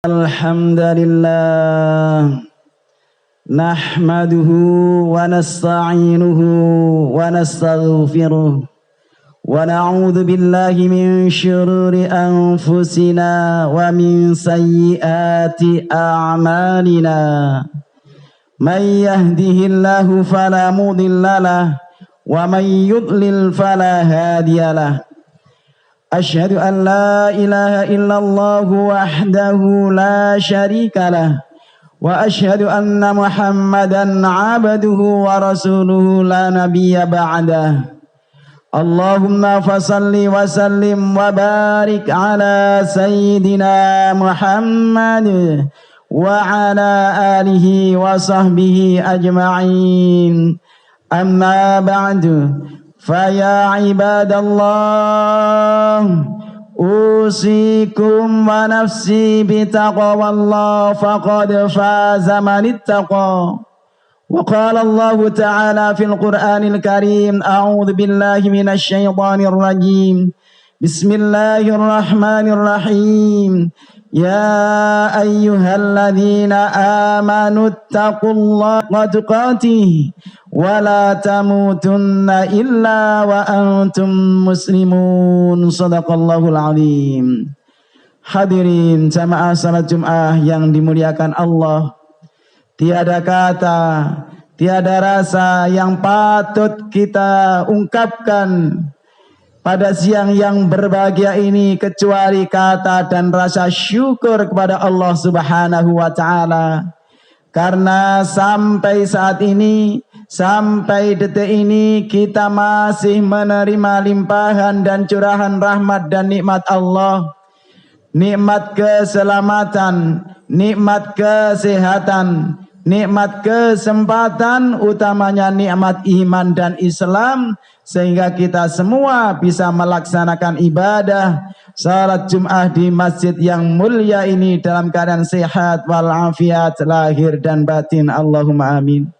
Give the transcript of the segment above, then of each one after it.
Alhamdulillah nahmaduhu wa nasta'inuhu wa nastaghfiruh wa na'udzu billahi min syururi anfusina wa min sayyiati a'malina may yahdihillahu fala mudhillalah wa may yudlil fala hadiyalah. Asyhadu an la ilaha illallah wahdahu la syarika lah wa asyhadu anna Muhammadan abduhu wa rasuluhu la nabiyya ba'dah. Allahumma fasalli wa sallim wa barik ala sayyidina Muhammad wa ala alihi wa sahbihi ajma'in. Amma ba'du. Faya ibadallah usikum wa nafsi bitaqwallah faqad faza man ittaqa. Wa qala Allah ta'ala fil Qur'anil Karim a'udzu billahi minasy syaithanir rajim. Bismillahirrahmanirrahim. Ya ayyuhalladzina amanu taqullaha tuqatih wa la tamutunna illa wa antum muslimun. Shadaqallahul azim. Hadirin jamaah salat Jumat yang dimuliakan Allah, tiada kata, tiada rasa yang patut kita ungkapkan pada siang yang berbahagia ini kecuali kata dan rasa syukur kepada Allah Subhanahu wa Ta'ala, karena sampai saat ini, sampai detik ini kita masih menerima limpahan dan curahan rahmat dan nikmat Allah, nikmat keselamatan, nikmat kesehatan, nikmat kesempatan, utamanya nikmat iman dan Islam, sehingga kita semua bisa melaksanakan ibadah salat Jumat di masjid yang mulia ini dalam keadaan sehat walafiat lahir dan batin. Allahumma amin.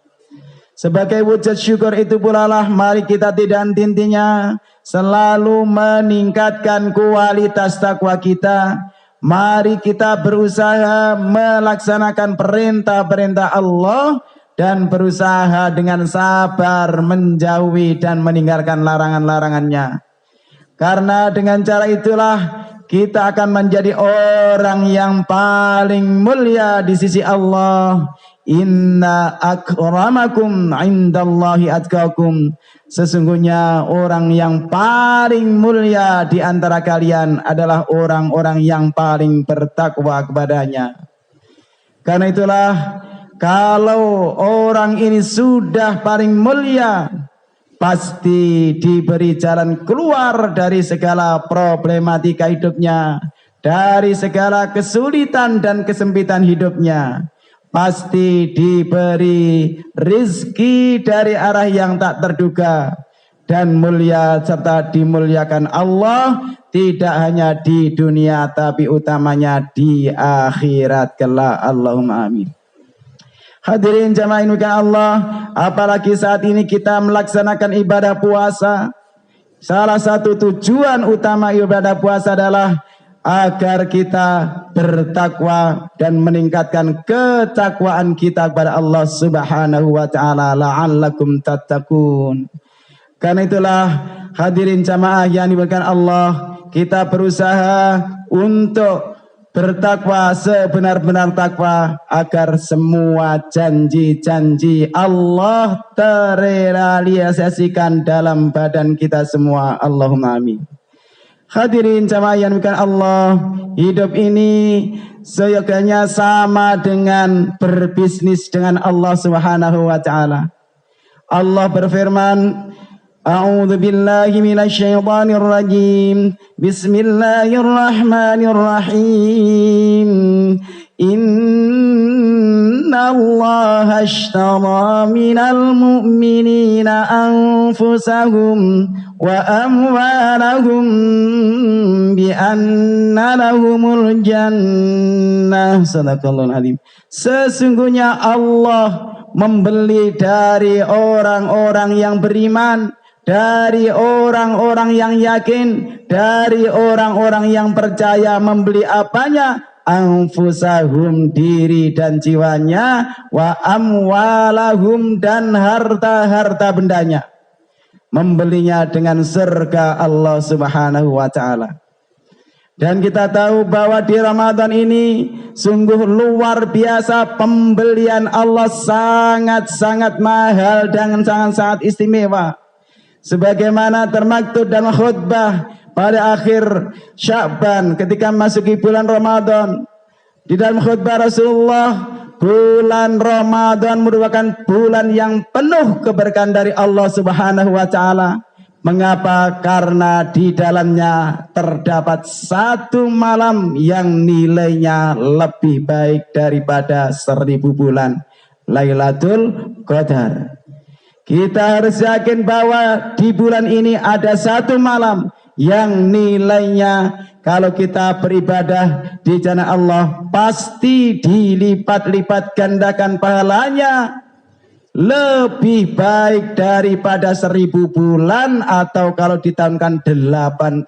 Sebagai wujud syukur itu pula lah mari kita tidak henti-hentinya selalu meningkatkan kualitas takwa kita. Mari kita berusaha melaksanakan perintah-perintah Allah dan berusaha dengan sabar menjauhi dan meninggalkan larangan-larangannya. Karena dengan cara itulah kita akan menjadi orang yang paling mulia di sisi Allah. Inna akramakum indallahi atqakum. Sesungguhnya orang yang paling mulia di antara kalian adalah orang-orang yang paling bertakwa kepadanya. Karena itulah kalau orang ini sudah paling mulia, pasti diberi jalan keluar dari segala problematika hidupnya, dari segala kesulitan dan kesempitan hidupnya. Pasti diberi rizki dari arah yang tak terduga dan mulia serta dimuliakan Allah, tidak hanya di dunia tapi utamanya di akhirat kelak. Allahumma amin. Hadirin jamaah Allah, apalagi saat ini kita melaksanakan ibadah puasa. Salah satu tujuan utama ibadah puasa adalah agar kita bertakwa dan meningkatkan ketakwaan kita kepada Allah Subhanahu wa Ta'ala, la'allakum tattaqun. Karena itulah hadirin jamaah yang dimuliakan Allah, kita berusaha untuk bertakwa sebenar-benar takwa agar semua janji-janji Allah terrealisasikan dalam badan kita semua. Allahumma amin. Hadirin jamaah yang dimuliakan Allah, hidup ini seyogyanya sama dengan berbisnis dengan Allah Subhanahu wa Ta'ala. Allah berfirman, A'udzu billahi minasy syaithanir rajim. Bismillahirrahmanirrahim. Innallaha ashtara minal mu'minina anfusahum wa amwalahum bi anna lahumul jannah. Sadaqallahul azim. Sesungguhnya Allah membeli dari orang-orang yang beriman, dari orang-orang yang yakin, dari orang-orang yang percaya. Membeli apanya? anfusahum, diri dan jiwanya, wa amwalahum, dan harta-harta bendanya, membelinya dengan surga Allah Subhanahu wa taala. Dan kita tahu bahwa di Ramadan ini sungguh luar biasa, pembelian Allah sangat-sangat mahal dan sangat-sangat istimewa. Sebagaimana termaktub dalam khutbah pada akhir Sya'ban ketika masuki bulan Ramadan. Di dalam khutbah Rasulullah, bulan Ramadan merupakan bulan yang penuh keberkahan dari Allah Subhanahu wa taala. Mengapa? Karena di dalamnya terdapat satu malam yang nilainya lebih baik daripada 1000 bulan, Lailatul Qadar. Kita harus yakin bahwa di bulan ini ada satu malam yang nilainya kalau kita beribadah di jalan Allah pasti dilipat-lipat gandakan pahalanya lebih baik daripada 1000 bulan, atau kalau ditahunkan 83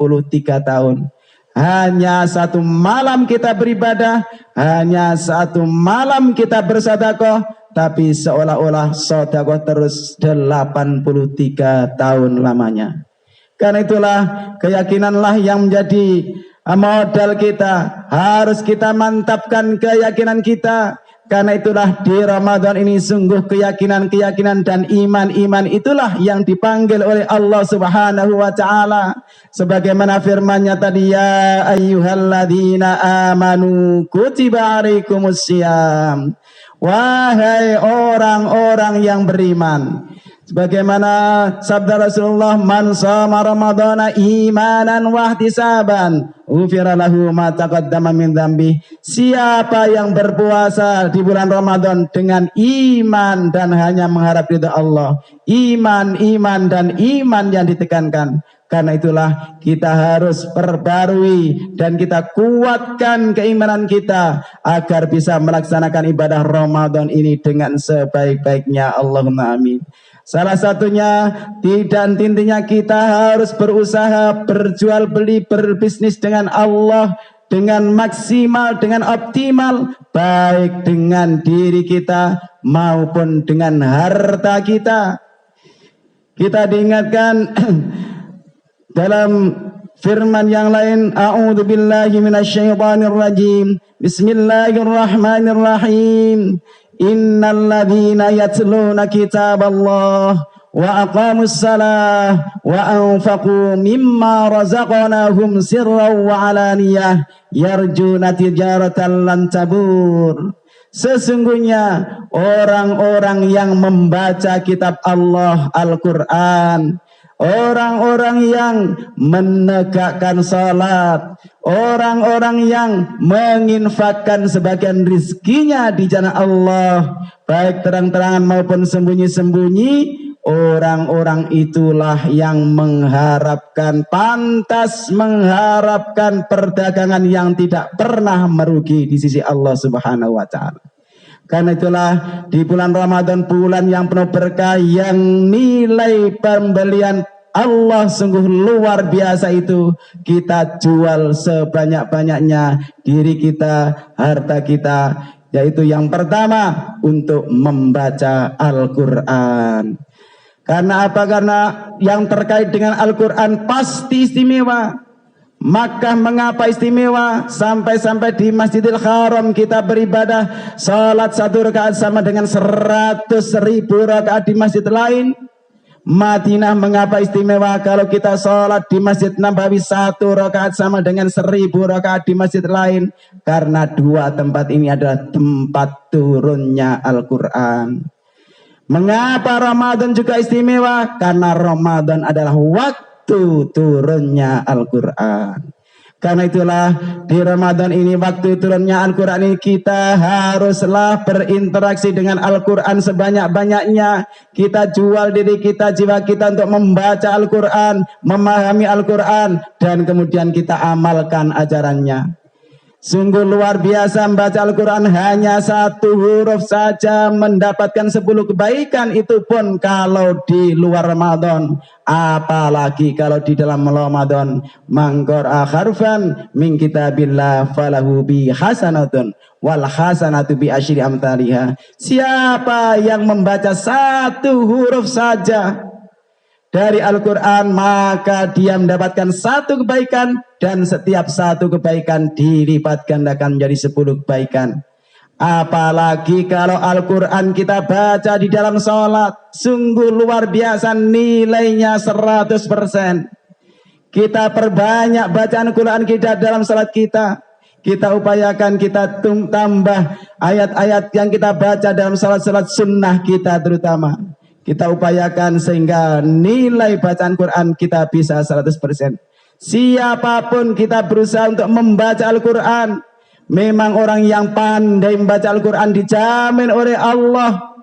tahun. Hanya satu malam kita beribadah, hanya satu malam kita bersedekah, tapi seolah-olah sedekah terus 83 tahun lamanya. Karena itulah keyakinanlah yang menjadi modal kita. Harus kita mantapkan keyakinan kita. Karena itulah di Ramadan ini sungguh keyakinan-keyakinan dan iman-iman itulah yang dipanggil oleh Allah Subhanahu wa taala. Sebagaimana firman-Nya tadi, ya ayyuhalladzina amanu kutiba alaikumusiyam. Wahai orang-orang yang beriman. Sebagaimana sabda Rasulullah, man shoma ramadhana imanan wa ihtisaban ghufira lahu ma taqaddama min dzambi. Siapa yang berpuasa di bulan Ramadan dengan iman dan hanya mengharap ridha Allah, iman dan iman yang ditekankan. Karena itulah kita harus perbarui dan kita kuatkan keimanan kita agar bisa melaksanakan ibadah Ramadan ini dengan sebaik-baiknya. Allahumma amin. Salah satunya dan intinya kita harus berusaha berjual beli, berbisnis dengan Allah dengan maksimal, dengan optimal, baik dengan diri kita maupun dengan harta kita. Kita diingatkan dalam firman yang lain, a'udzubillahi minasyaitonirrajim, bismillahirrahmanirrahim. Innal ladzina yatluna kitaballah wa aqamus salah wa anfaqu mimma razaqnahum sirran wa alaniyah yarjuna tijaratan lan tabur. Sesungguhnya orang-orang yang membaca kitab Allah Al-Quran, orang-orang yang menegakkan salat, orang-orang yang menginfakkan sebagian rizkinya di jalan Allah, baik terang-terangan maupun sembunyi-sembunyi, orang-orang itulah yang mengharapkan, pantas mengharapkan perdagangan yang tidak pernah merugi di sisi Allah Subhanahu wa taala. Karena itulah di bulan Ramadan, bulan yang penuh berkah, yang nilai pembelian Allah sungguh luar biasa itu, kita jual sebanyak-banyaknya diri kita, harta kita, yaitu yang pertama untuk membaca Al-Quran. Karena apa? Karena yang terkait dengan Al-Quran pasti istimewa. Maka mengapa istimewa? Sampai-sampai di Masjidil Haram kita beribadah, salat 1 rakaat sama dengan 100.000 rakaat di masjid lain. Madinah mengapa istimewa? Kalau kita salat di Masjid Nabawi 1 rakaat sama dengan 1000 rakaat di masjid lain. Karena dua tempat ini adalah tempat turunnya Al-Quran. Mengapa Ramadan juga istimewa? Karena Ramadan adalah waktu turunnya Al-Quran. Karena itulah di Ramadan ini, waktu turunnya Al-Quran ini, kita haruslah berinteraksi dengan Al-Quran sebanyak-banyaknya. Kita jual diri kita, jiwa kita untuk membaca Al-Quran, memahami Al-Quran, dan kemudian kita amalkan ajarannya. Sungguh luar biasa membaca Al-Quran, hanya satu huruf saja mendapatkan 10 kebaikan, itu pun kalau di luar Ramadan. Apalagi kalau di dalam Ramadan. Mangqara harfan min kitabillah falahu bi hasanatun wal hasanatu bi asyri amthaliha. Siapa yang membaca satu huruf saja dari Al-Quran, maka dia mendapatkan 1 kebaikan, dan setiap 1 kebaikan dilipat gandakan menjadi 10 kebaikan. Apalagi kalau Al-Quran kita baca di dalam sholat, sungguh luar biasa nilainya 100%. Kita perbanyak bacaan Al-Quran kita dalam sholat kita. Kita upayakan kita tambah ayat-ayat yang kita baca dalam sholat-sholat sunnah kita terutama. Kita upayakan sehingga nilai bacaan Quran kita bisa 100%. Siapapun kita berusaha untuk membaca Al-Quran. Memang orang yang pandai membaca Al-Quran dijamin oleh Allah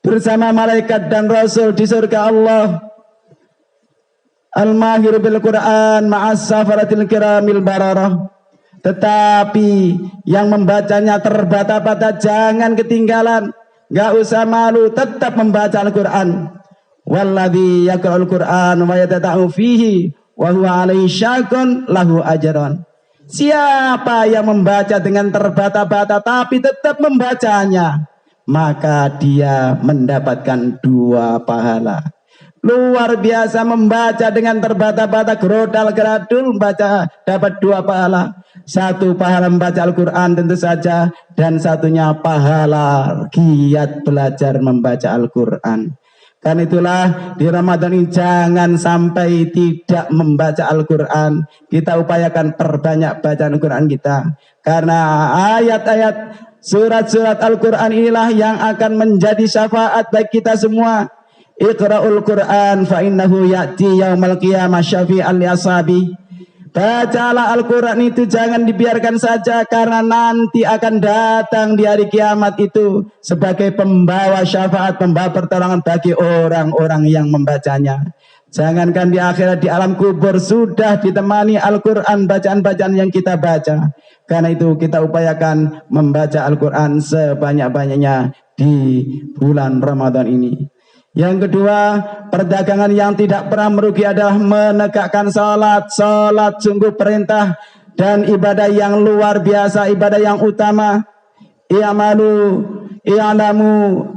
bersama malaikat dan Rasul di surga Allah. Al-mahir bil Quran ma'as safaratil kiramil bararah. Tetapi yang membacanya terbata-bata jangan ketinggalan. Gak usah malu, tetap membaca Al-Quran. Walladzi yaqra'ul Qur'an wa yatata'u fihi wa huwa 'alaihi syaqqun lahu ajran. Siapa yang membaca dengan terbata-bata tapi tetap membacanya, maka dia mendapatkan 2 pahala. Luar biasa membaca dengan terbata-bata, gerodal geradul membaca dapat 2 pahala. 1 pahala membaca Al-Quran tentu saja, dan satunya pahala giat belajar membaca Al-Quran. Karena itulah di Ramadan ini jangan sampai tidak membaca Al-Quran. Kita upayakan perbanyak bacaan Al-Quran kita. Karena ayat-ayat surat-surat Al-Quran inilah yang akan menjadi syafaat bagi kita semua. Iqra'ul Quran fa innahu ya'ti yaumal qiyamah syafi'an li ashabi. Bacalah Al-Quran itu, jangan dibiarkan saja, karena nanti akan datang di hari kiamat itu sebagai pembawa syafaat, pembawa pertolongan bagi orang-orang yang membacanya. Jangankan di akhirat, di alam kubur sudah ditemani Al-Quran, bacaan-bacaan yang kita baca. Karena itu kita upayakan membaca Al-Quran sebanyak-banyaknya di bulan Ramadan ini. Yang kedua, perdagangan yang tidak pernah merugi adalah menegakkan salat. Salat sungguh perintah dan ibadah yang luar biasa, ibadah yang utama. I'lamu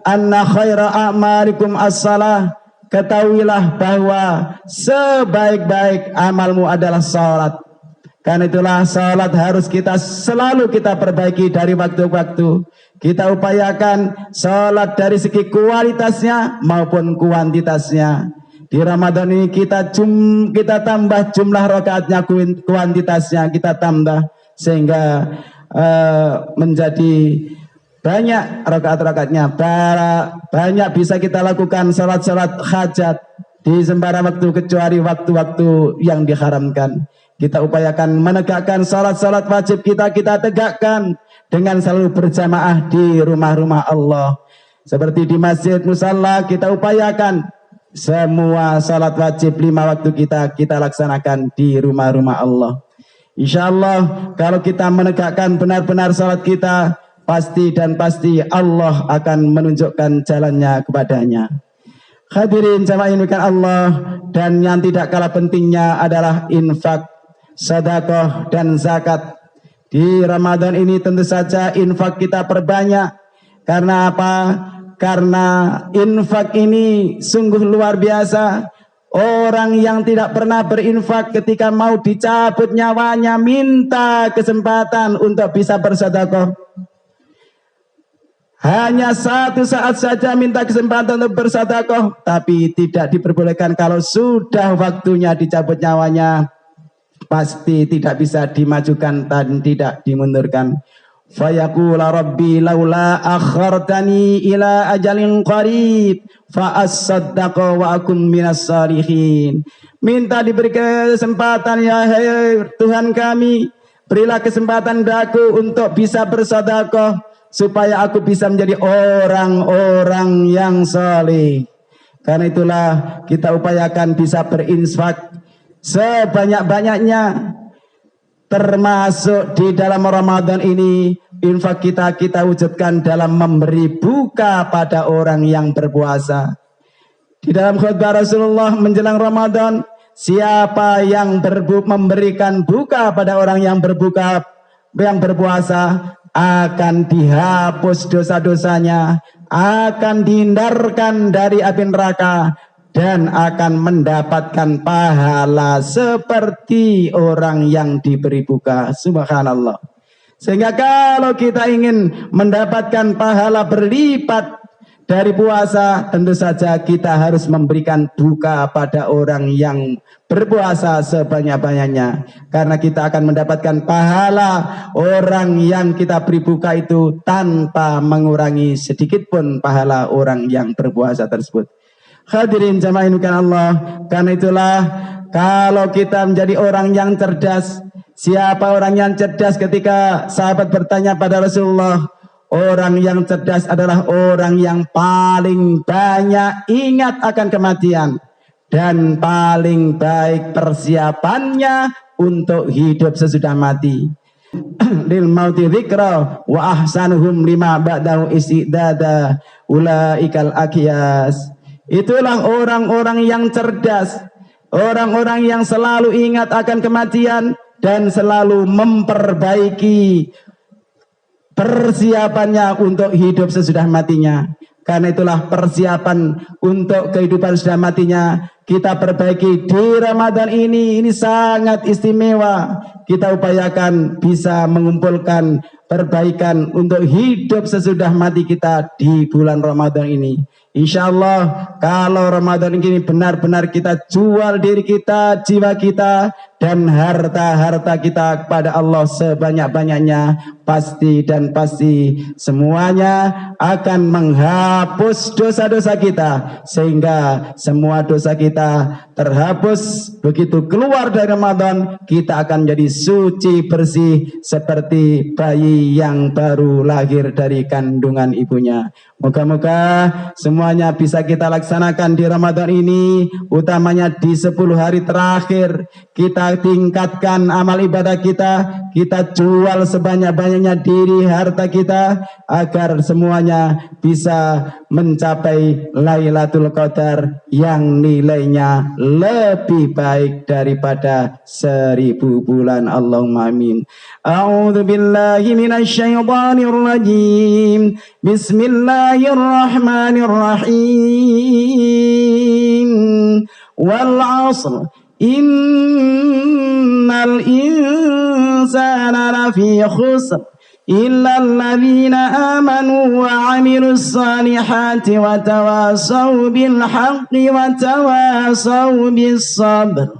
anna khaira a'malikum as-salah. Ketahuilah bahwa sebaik-baik amalmu adalah salat. Karena itulah salat harus selalu kita perbaiki dari waktu ke waktu. Kita upayakan salat dari segi kualitasnya maupun kuantitasnya. Di Ramadan ini kita tambah jumlah rakaatnya, kuantitasnya kita tambah sehingga menjadi banyak rakaat-rakaatnya. Banyak bisa kita lakukan salat-salat hajat di sembarang waktu kecuali waktu-waktu yang diharamkan. Kita upayakan menegakkan salat-salat wajib kita tegakkan dengan selalu berjamaah di rumah-rumah Allah. Seperti di masjid musalla, kita upayakan semua salat wajib 5 waktu kita laksanakan di rumah-rumah Allah. Insya Allah kalau kita menegakkan benar-benar salat kita, pasti Allah akan menunjukkan jalannya kepadanya. Hadirin jamaah yang dimuliakan Allah, dan yang tidak kalah pentingnya adalah infak, sedekah dan zakat. Di Ramadan ini tentu saja infak kita perbanyak. Karena apa? Karena infak ini sungguh luar biasa. Orang yang tidak pernah berinfak ketika mau dicabut nyawanya minta kesempatan untuk bisa bersedekah. Hanya 1 saat saja minta kesempatan untuk bersedekah, tapi tidak diperbolehkan kalau sudah waktunya dicabut nyawanya. Pasti tidak bisa dimajukan dan tidak dimundurkan. Fayaqula rabbi laula akhartani ila ajalin qarib fa asaddaqa wa akum minas salihin. Minta diberi kesempatan, ya Tuhan kami, berilah kesempatan bagi untuk bisa bersedekah supaya aku bisa menjadi orang-orang yang saleh. Karena itulah kita upayakan bisa berinfak sebanyak-banyaknya. termasuk di dalam Ramadan ini infak kita wujudkan dalam memberi buka pada orang yang berpuasa. Di dalam khutbah Rasulullah menjelang Ramadan, siapa yang memberikan buka pada orang yang berpuasa akan dihapus dosa-dosanya, akan dihindarkan dari api neraka, dan akan mendapatkan pahala seperti orang yang diberi buka. Subhanallah. Sehingga kalau kita ingin mendapatkan pahala berlipat dari puasa, tentu saja kita harus memberikan buka pada orang yang berpuasa sebanyak-banyaknya. Karena kita akan mendapatkan pahala orang yang kita beri buka itu tanpa mengurangi sedikit pun pahala orang yang berpuasa tersebut. Hadirin jamaah Allah, karena itulah kalau kita menjadi orang yang cerdas. Siapa orang yang cerdas? Ketika sahabat bertanya pada Rasulullah, orang yang cerdas adalah orang yang paling banyak ingat akan kematian dan paling baik persiapannya untuk hidup sesudah mati. Lil mauti dzikra wa ahsanuhum lima ba'dahu istidada ulaikal aqyas. Itulah orang-orang yang cerdas, orang-orang yang selalu ingat akan kematian dan selalu memperbaiki persiapannya untuk hidup sesudah matinya. Karena itulah persiapan untuk kehidupan sesudah matinya kita perbaiki di Ramadan ini sangat istimewa. Kita upayakan bisa mengumpulkan perbaikan untuk hidup sesudah mati kita di bulan Ramadan ini. Insya Allah kalau Ramadan ini benar-benar kita jual diri kita, jiwa kita, dan harta-harta kita kepada Allah sebanyak-banyaknya, pasti semuanya akan menghapus dosa-dosa kita, sehingga semua dosa kita terhapus. Begitu keluar dari Ramadan, kita akan jadi suci bersih seperti bayi yang baru lahir dari kandungan ibunya. Moga-moga semuanya bisa kita laksanakan di Ramadan ini, utamanya di 10 hari terakhir. Kita tingkatkan amal ibadah kita jual sebanyak-banyaknya diri, harta kita, agar semuanya bisa mencapai Lailatul Qadar yang nilainya lebih baik daripada 1000 bulan. Allahumma amin. A'udzu billahi minasyaitonir rajim. Bismillahirrahmanirrahim. Wal 'asr innal insana lafi khusr illa alladhina amanu wa 'amilus salihati wa tawasaw bil haqqi wa tawasaw bis sabr.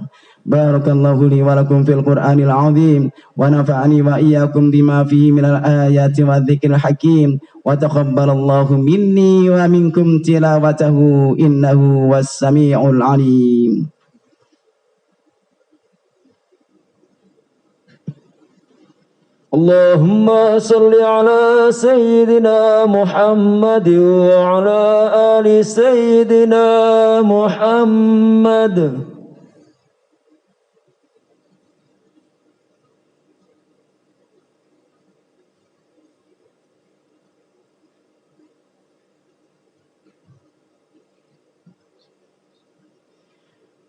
Barakallahu li wa lakum fil Qur'anil 'azim wa nafa'ani wa iyyakum bima fihi minal ayati wa dzikril hakim wa taqabbalallahu minni wa minkum tilawatahu innahu was-sami'ul 'alim. Allahumma salli ala Sayyidina Muhammad wa ala ali Sayyidina Muhammad.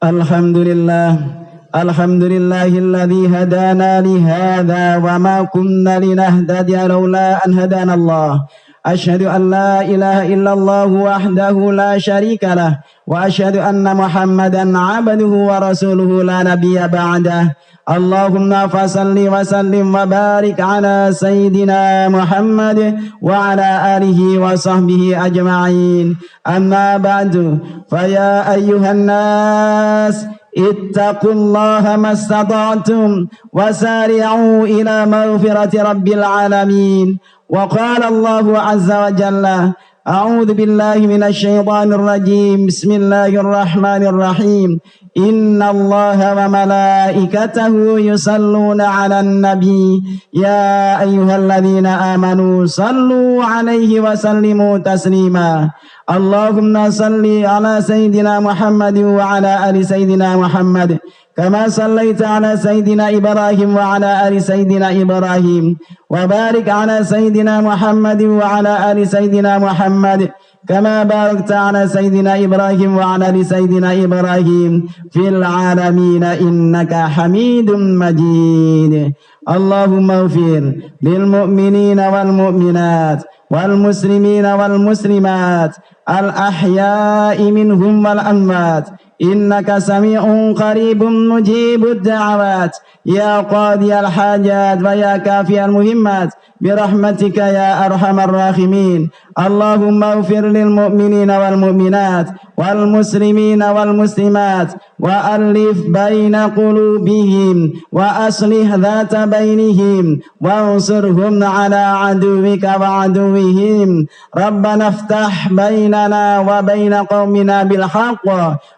Alhamdulillahilladzi hadana li hadza wa ma kunna linahtadiya laula an hadana Allah. Asyhadu an la ilaha illallah wahdahu la syarika lah wa asyhadu anna Muhammadan 'abduhu wa rasuluhu la nabiyya ba'dah. Allahumma fasalli wa sallim wa barik ala Sayyidina Muhammad wa ala alihi wa sahbihi ajma'in. Amma ba'du, fa ya ayyuhan nas ittaqullaha mastata'tum wasari'u ila maghfirati rabbil alamin. Wa qala Allahu azza wa jalla, a'udzu billahi minasy syaithanir rajim. Bismillahirrahmanirrahim. Innallaha wa malaikatahu yusalluna 'alan nabi ya ayyuhalladzina amanu sallu 'alaihi wa sallimu taslima. Allahumma salli ala Sayyidina Muhammad wa ala ali Sayyidina Muhammad كما صليت على سيدنا إبراهيم وعلى آل سيدنا إبراهيم وبارك على سيدنا محمد وعلى آل سيدنا محمد كما باركت على سيدنا إبراهيم وعلى آل سيدنا إبراهيم في العالمين إنك حميد مجيد. اللهم اغفر للمؤمنين والمؤمنات والمسلمين والمسلمات الأحياء منهم والأموات إنك سميع قريب مجيب الدعوات يا قاضي الحاجات ويا كافي المهمات برحمتك يا أرحم الراحمين. اللهم اغفر للمؤمنين والمؤمنات والمسلمين والمسلمات وألف بين قلوبهم وأصلح ذات بينهم وانصرهم على عدوك وعدوهم. ربنا افتح بيننا وبين قومنا بالحق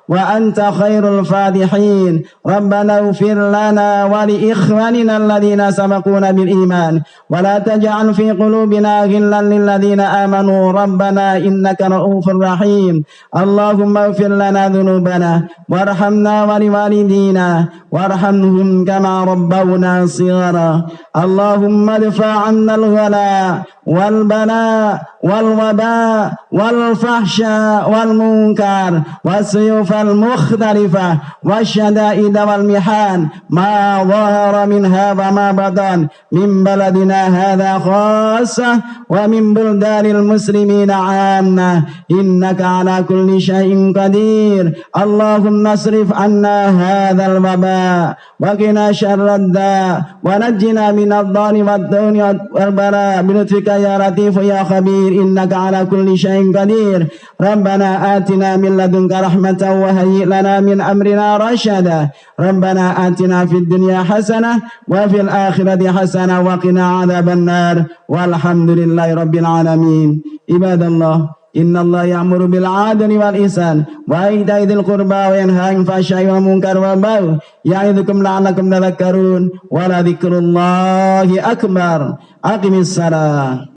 وأنت خير الفاتحين. ربنا اغفر لنا ولإخواننا الذين سبقونا بالإيمان ولا تجعل في قلوبنا غلا للذين آمنوا ربنا إنك رؤوف رحيم. اللهم اغفر لنا ذنوبنا وارحمنا ولوالدينا وارحمهم كما ربونا صغارا. اللهم ادفع عنا الغلاء والبلاء والوباء والفحشاء والمنكر والسيوف المختلفة والشدائد والمحان ما ظهر منها وما بطن من بلدنا هذا خاصة ومن بلدان المسلمين عامة إنك على كل شيء قدير. اللهم اصرف عنا هذا الوباء وقنا شر الداء ونجنا من الضال والدون والبلاء بلطفك يا لطيف يا خبير إنك على كل شيء قدير. ربنا آتنا من لدنك رحمة وهيئ لنا من أمرنا رشدا. ربنا آتنا في الدنيا حسنة وفي الآخرة حسنة وقنا عذاب النار والحمد لله رب العالمين. عباد الله إن الله يأمر بالعدل والإحسان وإيتاء ذي القربى وينهى عن الفحشاء والمنكر والبغي يعظكم لعلكم تذكرون ولذكر الله أكبر. أقم الصلاة.